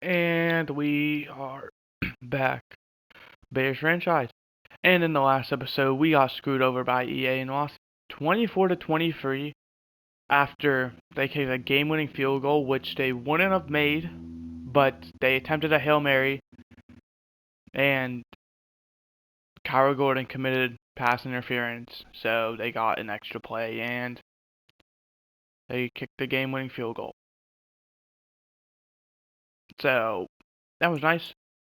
And we are back. Bears franchise. And in the last episode, we got screwed over by EA and lost 24 to 23 after they kicked a game-winning field goal, which they wouldn't have made, but they attempted a Hail Mary, and Kyler Gordon committed pass interference, so they got an extra play, and they kicked the game-winning field goal. So, that was nice.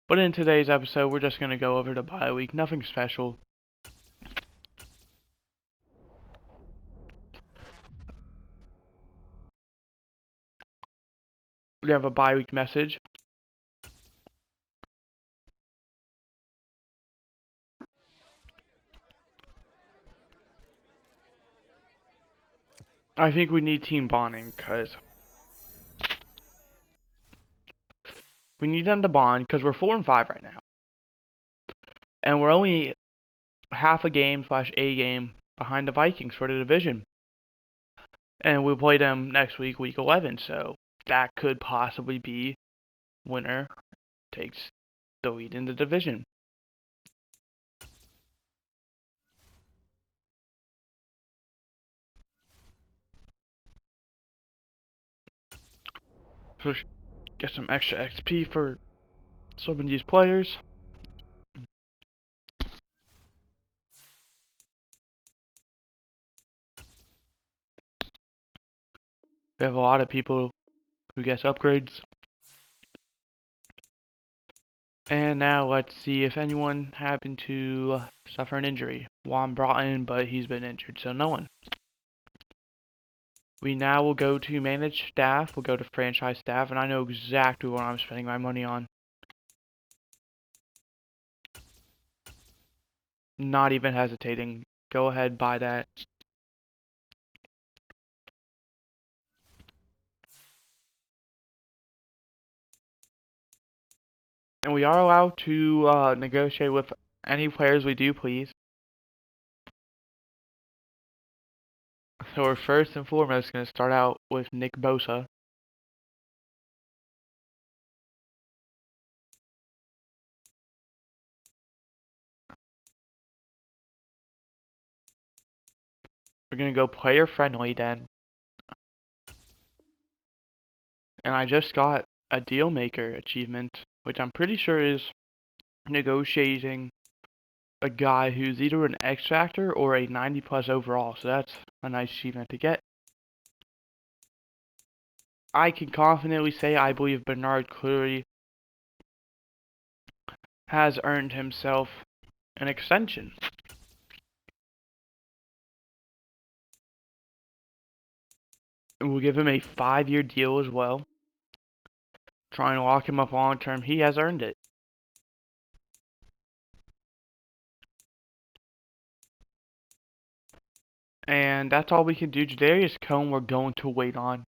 But in today's episode, we're just going to go over the bye week. Nothing special. We have a bye week message. I think we need team bonding because we need them to bond because we're 4-5 right now, and we're only half a game / a game behind the Vikings for the division, and we play them next week, week 11. So that could possibly be winner takes the lead in the division. So get some extra XP for some of these players. We have a lot of people who gets upgrades. And now let's see if anyone happened to suffer an injury. Juan brought in, but he's been injured, so no one. We now will go to manage staff. We'll go to franchise staff, and I know exactly what I'm spending my money on. Not even hesitating. Go ahead, buy that. And we are allowed to negotiate with any players we do please. So we're first and foremost going to start out with Nick Bosa. We're going to go player friendly then. And I just got a deal maker achievement, which I'm pretty sure is negotiating a guy who's either an X Factor or a 90 plus overall. So that's a nice achievement to get. I can confidently say I believe Bernard Cleary has earned himself an extension. And we'll give him a 5-year deal as well. Trying to lock him up long term. He has earned it. And that's all we can do. Jadarius Cone we're going to wait on.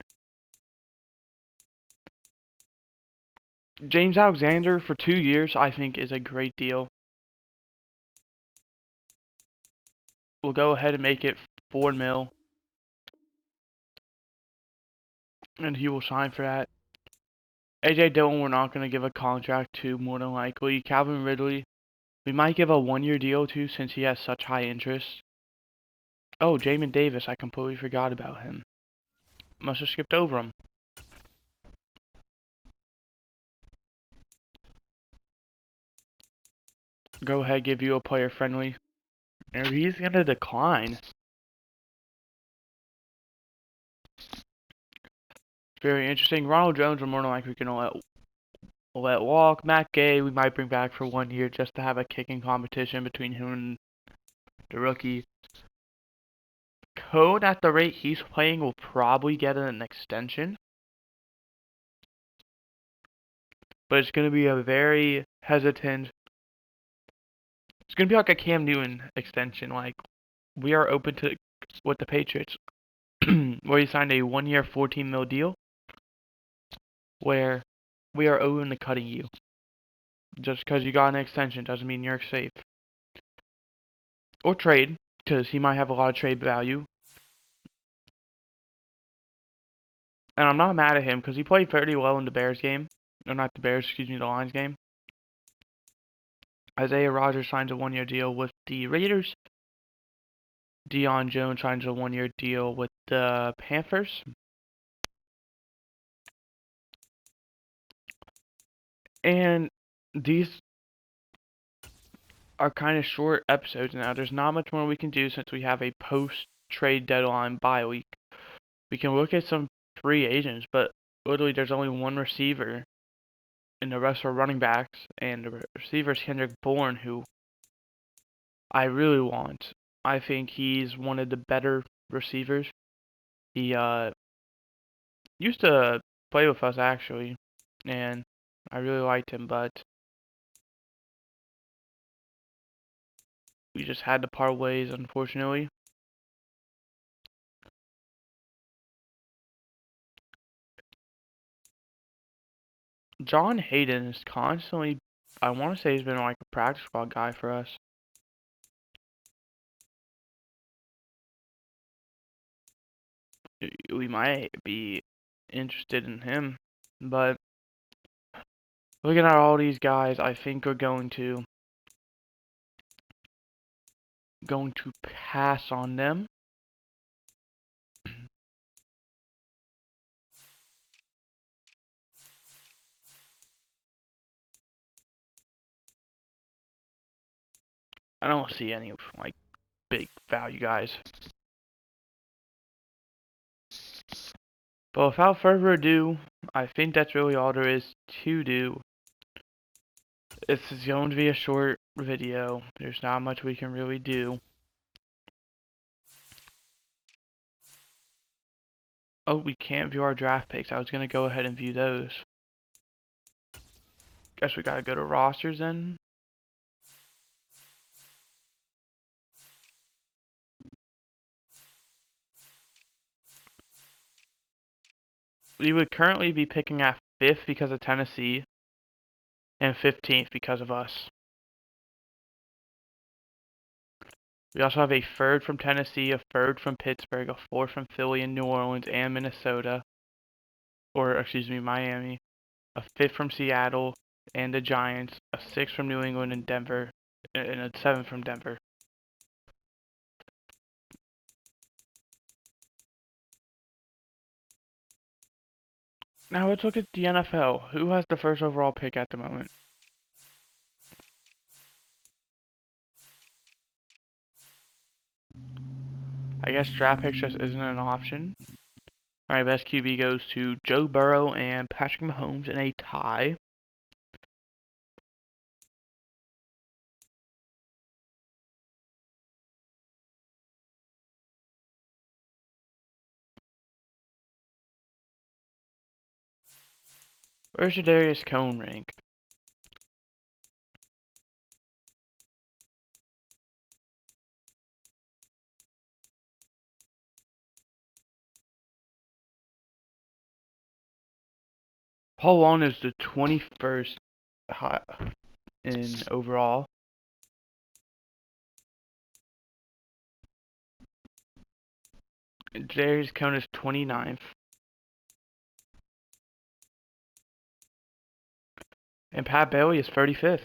James Alexander for 2 years I think is a great deal. We'll go ahead and make it $4 million. And he will sign for that. AJ Dillon we're not going to give a contract to more than likely. Calvin Ridley we might give a 1-year deal to since he has such high interest. Oh, Jamin Davis, I completely forgot about him. Must have skipped over him. Go ahead, give you a player friendly. And he's going to decline. Very interesting. Ronald Jones we're more than likely going to let walk. Matt Gay we might bring back for 1 year just to have a kicking competition between him and the rookie. Code at the rate he's playing will probably get an extension. But it's going to be a very hesitant. It's going to be like a Cam Newton extension. Like, we are open to with the Patriots, where he signed a 1-year, $14 million deal, where we are open to cutting you. Just because you got an extension doesn't mean you're safe. Or trade, because he might have a lot of trade value. And I'm not mad at him because he played fairly well in the Bears game. or not the Bears, excuse me, the Lions game. Isaiah Rodgers signs a 1-year deal with the Raiders. Deion Jones signs a 1-year deal with the Panthers. And these are kind of short episodes now. There's not much more we can do since we have a post-trade deadline bye week. We can look at some free agents, but literally there's only one receiver, and the rest are running backs, and the receiver is Kendrick Bourne, who I really want. I think he's one of the better receivers. He used to play with us actually, and I really liked him, but we just had to part ways, unfortunately. John Hayden is constantly, I want to say he's been like a practice squad guy for us. We might be interested in him, but looking at all these guys, I think we're going to pass on them. I don't see any like big value guys. But without further ado, I think that's really all there is to do. This is going to be a short video. There's not much we can really do. Oh, we can't view our draft picks. I was going to go ahead and view those. Guess we got to go to rosters then. We would currently be picking at 5th because of Tennessee and 15th because of us. We also have a 3rd from Tennessee, a 3rd from Pittsburgh, a 4th from Philly and New Orleans and Minnesota, or excuse me, Miami, a 5th from Seattle and the Giants, a 6th from New England and Denver, and a 7th from Denver. Now let's look at the NFL. Who has the 1st overall pick at the moment? I guess draft picks just isn't an option. Alright, best QB goes to Joe Burrow and Patrick Mahomes in a tie. Where's Kadarius Toney rank? Paul Wall is the 21st in overall. Kadarius Toney is 29th. And Pat Bailey is 35th.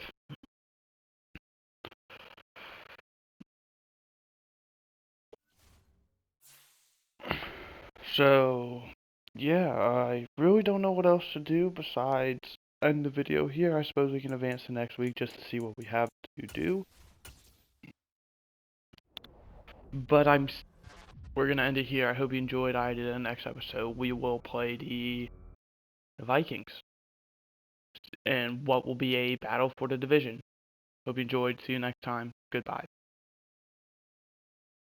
So, yeah, I really don't know what else to do besides end the video here. I suppose we can advance to next week just to see what we have to do. But we're gonna end it here. I hope you enjoyed. I did. In the next episode, we will play the Vikings and what will be a battle for the division. Hope you enjoyed. See you next time. Goodbye.